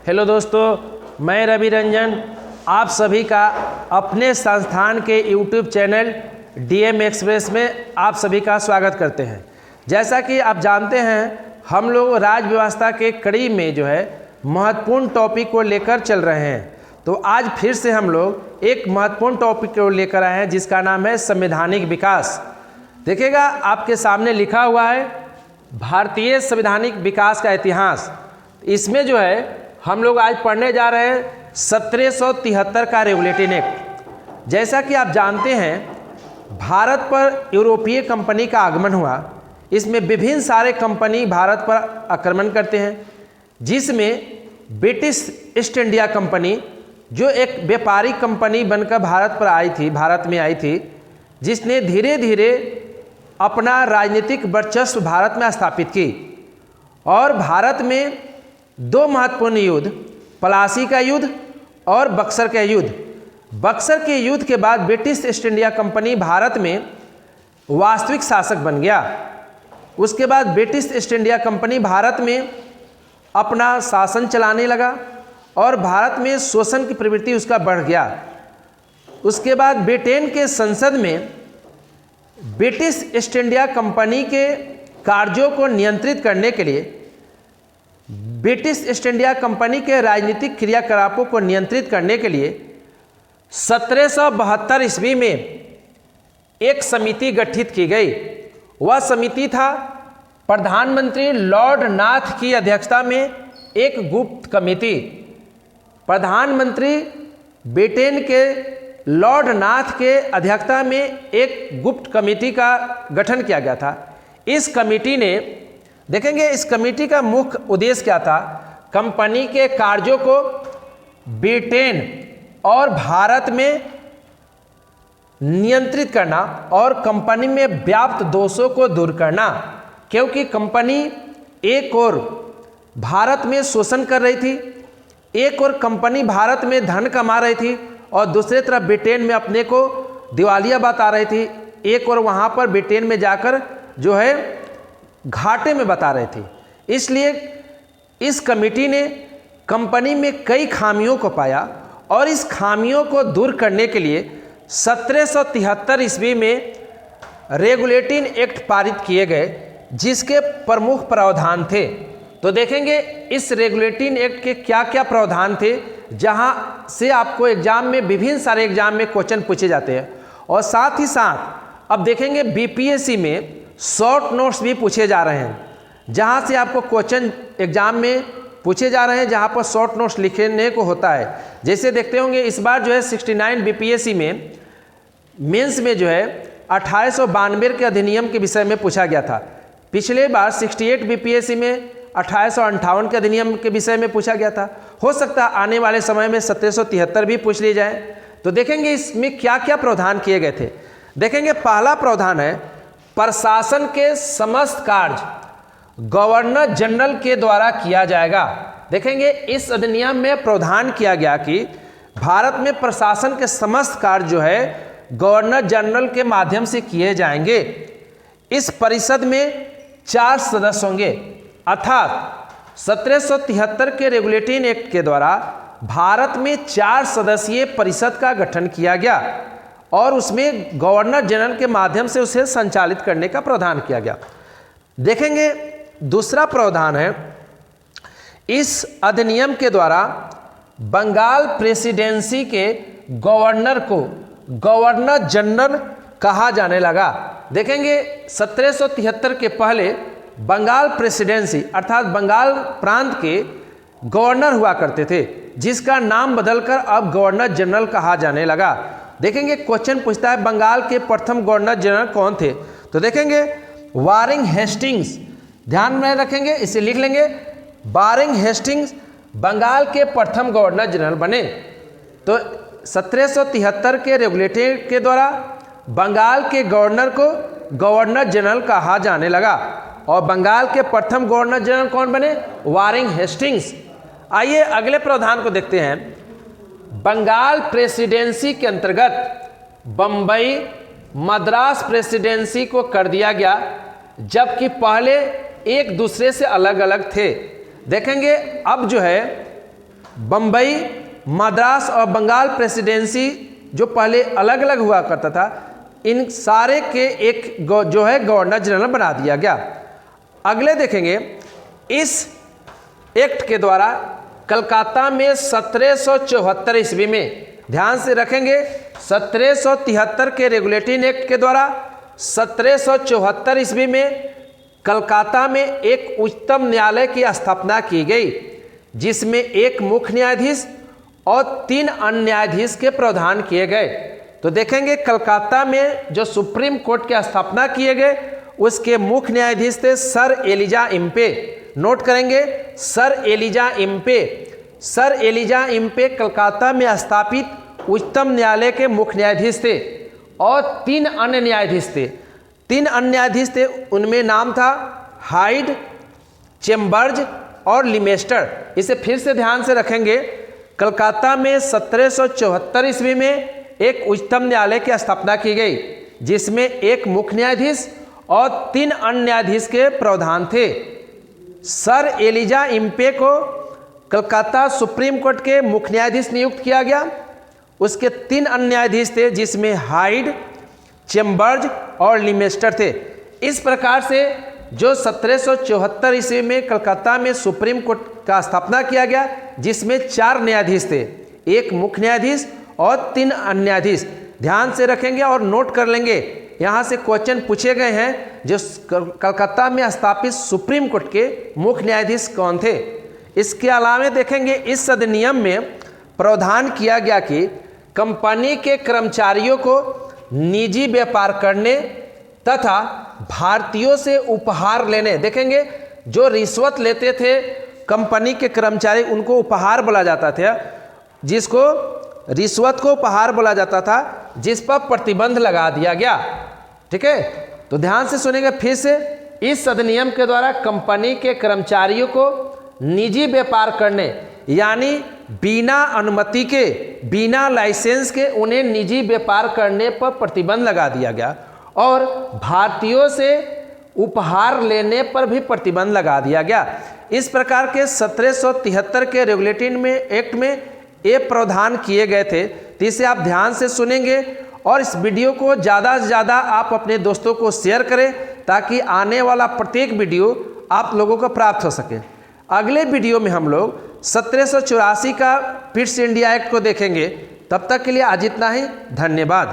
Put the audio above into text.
Hello दोस्तों, मैं रवि रंजन आप सभी का अपने संस्थान के यूट्यूब चैनल डीएम एक्सप्रेस में आप सभी का स्वागत करते हैं। जैसा कि आप जानते हैं, हम लोग राज्य व्यवस्था के कड़ी में महत्वपूर्ण टॉपिक को लेकर चल रहे हैं। तो आज फिर से हम लोग एक महत्वपूर्ण टॉपिक को लेकर आए हैं जिसका नाम है संवैधानिक विकास। देखिएगा, आपके सामने लिखा हुआ है भारतीय संवैधानिक विकास का इतिहास। इसमें हम लोग आज पढ़ने जा रहे हैं 1773 का रेगुलेटिंग एक्ट। जैसा कि आप जानते हैं, भारत पर यूरोपीय कंपनी का आगमन हुआ। इसमें विभिन्न सारे कंपनी भारत पर आक्रमण करते हैं, जिसमें ब्रिटिश ईस्ट इंडिया कंपनी जो एक व्यापारिक कंपनी बनकर भारत में आई थी, जिसने धीरे धीरे अपना राजनीतिक वर्चस्व भारत में स्थापित की। और भारत में दो महत्वपूर्ण युद्ध, पलासी का युद्ध और बक्सर का युद्ध। बक्सर के युद्ध के बाद British east India company Bharat में वास्तविक शासक बन गया। उसके बाद British east India company Bharat में अपना शासन चलाने लगा और भारत में शोषण की प्रवृत्ति उसका बढ़ गया। उसके बाद ब्रिटेन के संसद में ब्रिटिश ईस्ट इंडिया कंपनी के कार्यों को नियंत्रित करने के लिए, ब्रिटिश ईस्ट इंडिया कंपनी के राजनीतिक क्रियाकलापों को नियंत्रित करने के लिए 1772 ईस्वी में एक समिति गठित की गई। वह समिति था प्रधानमंत्री लॉर्ड नाथ की अध्यक्षता में एक गुप्त कमेटी। प्रधानमंत्री ब्रिटेन के लॉर्ड नाथ के अध्यक्षता में एक गुप्त कमेटी का गठन किया गया था। इस कमेटी ने, देखेंगे, इस कमेटी का मुख्य उद्देश्य क्या था? कंपनी के कार्यों को ब्रिटेन और भारत में नियंत्रित करना और कंपनी में व्याप्त दोषों को दूर करना। क्योंकि कंपनी एक ओर भारत में शोषण कर रही थी, एक ओर कंपनी भारत में धन कमा रही थी और दूसरी तरफ ब्रिटेन में अपने को दिवालिया बता रही थी। एक ओर वहाँ पर ब्रिटेन में जाकर घाटे में बता रहे थे। इसलिए इस कमेटी ने कंपनी में कई खामियों को पाया और इस खामियों को दूर करने के लिए 1773 ईस्वी में रेगुलेटिंग एक्ट पारित किए गए, जिसके प्रमुख प्रावधान थे। तो देखेंगे इस रेगुलेटिंग एक्ट के क्या क्या प्रावधान थे, जहां से आपको एग्जाम में, विभिन्न सारे एग्जाम में क्वेश्चन पूछे जाते हैं। और साथ ही साथ अब देखेंगे बीपीएससी में शॉर्ट नोट्स भी पूछे जा रहे हैं, जहां से आपको क्वेश्चन एग्जाम में पूछे जा रहे हैं, जहां पर शॉर्ट नोट्स लिखने को होता है। जैसे देखते होंगे, इस बार 69 बीपीएससी में मेंस में 1892 के अधिनियम के विषय में पूछा गया था। पिछले बार 68 बीपीएससी में 1858 के अधिनियम के विषय में पूछा गया था। हो सकता है आने वाले समय में 1773 भी पूछ ली जाए। तो देखेंगे इसमें क्या क्या प्रावधान किए गए थे। देखेंगे, पहला प्रावधान है प्रशासन के समस्त कार्य गवर्नर जनरल के द्वारा किया जाएगा। देखेंगे इस अधिनियम में प्रावधान किया गया कि भारत में प्रशासन के समस्त कार्य गवर्नर जनरल के माध्यम से किए जाएंगे। इस परिषद में 4 सदस्य होंगे, अर्थात 1773 के रेगुलेटिंग एक्ट के द्वारा भारत में 4 सदस्यीय परिषद का गठन किया गया और उसमें गवर्नर जनरल के माध्यम से उसे संचालित करने का प्रावधान किया गया। देखेंगे दूसरा प्रावधान है, इस अधिनियम के द्वारा बंगाल प्रेसिडेंसी के गवर्नर को गवर्नर जनरल कहा जाने लगा। देखेंगे 1773 के पहले बंगाल प्रेसिडेंसी अर्थात बंगाल प्रांत के गवर्नर हुआ करते थे, जिसका नाम बदलकर अब गवर्नर जनरल कहा जाने लगा। देखेंगे क्वेश्चन पूछता है बंगाल के प्रथम गवर्नर जनरल कौन थे? तो देखेंगे वारिंग हेस्टिंग्स, ध्यान में रखेंगे, इसे लिख लेंगे। वारिंग हेस्टिंग्स बंगाल के प्रथम गवर्नर जनरल बने। तो 1773 के रेगुलेटिंग के द्वारा बंगाल के गवर्नर को गवर्नर जनरल कहा जाने लगा और बंगाल के प्रथम गवर्नर जनरल कौन बने? वारिंग हेस्टिंग्स। आइए अगले प्रावधान को देखते हैं। बंगाल प्रेसिडेंसी के अंतर्गत बम्बई, मद्रास प्रेसिडेंसी को कर दिया गया, जबकि पहले एक दूसरे से अलग अलग थे। देखेंगे अब बम्बई, मद्रास और बंगाल प्रेसिडेंसी जो पहले अलग अलग हुआ करता था, इन सारे के एक जो है गवर्नर जनरल बना दिया गया। अगले देखेंगे, इस एक्ट के द्वारा कलकत्ता में 1774 ईस्वी में, ध्यान से रखेंगे, 1773 के रेगुलेटिंग एक्ट के द्वारा 1774 ईस्वी में कलकत्ता में एक उच्चतम न्यायालय की स्थापना की गई, जिसमें एक मुख्य न्यायाधीश और 3 अन्य न्यायाधीश के प्रावधान किए गए। तो देखेंगे कलकत्ता में जो सुप्रीम कोर्ट की स्थापना किए गए, उसके मुख्य न्यायाधीश थे सर एलिजा इम्पे। नोट करेंगे, sir Elijah Impey. Sir Elijah Impey Calcutta में स्थापित उच्चतम न्यायालय के मुख्य न्यायाधीश थे और 3 अन्य न्यायाधीश थे। 3 अन्य न्यायाधीश थे, उनमें नाम था हाइड, चेम्बर्ज और लिमेस्टर। इसे फिर से ध्यान से रखेंगे, कलकत्ता में 1774 ईस्वी में एक उच्चतम न्यायालय की स्थापना की गई, जिसमें एक मुख्य न्यायाधीश और 3 अन्य न्यायाधीश के प्रावधान थे। सर एलिजा इम्पे को कलकत्ता सुप्रीम कोर्ट के मुख्य न्यायाधीश नियुक्त किया गया। उसके 3 अन्य न्यायाधीश थे, जिसमें हाइड, चेम्बर्ज और लिमेस्टर थे। इस प्रकार से जो 1774 ईस्वी में कलकत्ता में सुप्रीम कोर्ट का स्थापना किया गया, जिसमें 4 न्यायाधीश थे, एक मुख्य न्यायाधीश और 3 अन्य न्यायाधीश। ध्यान से रखेंगे और नोट कर लेंगे, यहाँ से क्वेश्चन पूछे गए हैं, जो कलकत्ता में स्थापित सुप्रीम कोर्ट के मुख्य न्यायाधीश कौन थे। इसके अलावा देखेंगे, इस अधिनियम में प्रावधान किया गया कि कंपनी के कर्मचारियों को निजी व्यापार करने तथा भारतीयों से उपहार लेने, देखेंगे जो रिश्वत लेते थे कंपनी के कर्मचारी, उनको उपहार बोला जाता था, जिसको रिश्वत को उपहार बोला जाता था, जिस पर प्रतिबंध लगा दिया गया। ठीक है, तो ध्यान से सुनेंगे फिर से, इस अधिनियम के द्वारा कंपनी के कर्मचारियों को निजी व्यापार करने, यानी बिना अनुमति के, बिना लाइसेंस के उन्हें निजी व्यापार करने पर प्रतिबंध लगा दिया गया और भारतीयों से उपहार लेने पर भी प्रतिबंध लगा दिया गया। इस प्रकार के 1773 के रेगुलेटिंग में एक्ट में ये प्रावधान किए गए थे। तो इसे आप ध्यान से सुनेंगे और इस वीडियो को ज़्यादा से ज़्यादा आप अपने दोस्तों को शेयर करें, ताकि आने वाला प्रत्येक वीडियो आप लोगों को प्राप्त हो सके। अगले वीडियो में हम लोग 1784 का पिट्स इंडिया एक्ट को देखेंगे। तब तक के लिए आज इतना ही, धन्यवाद।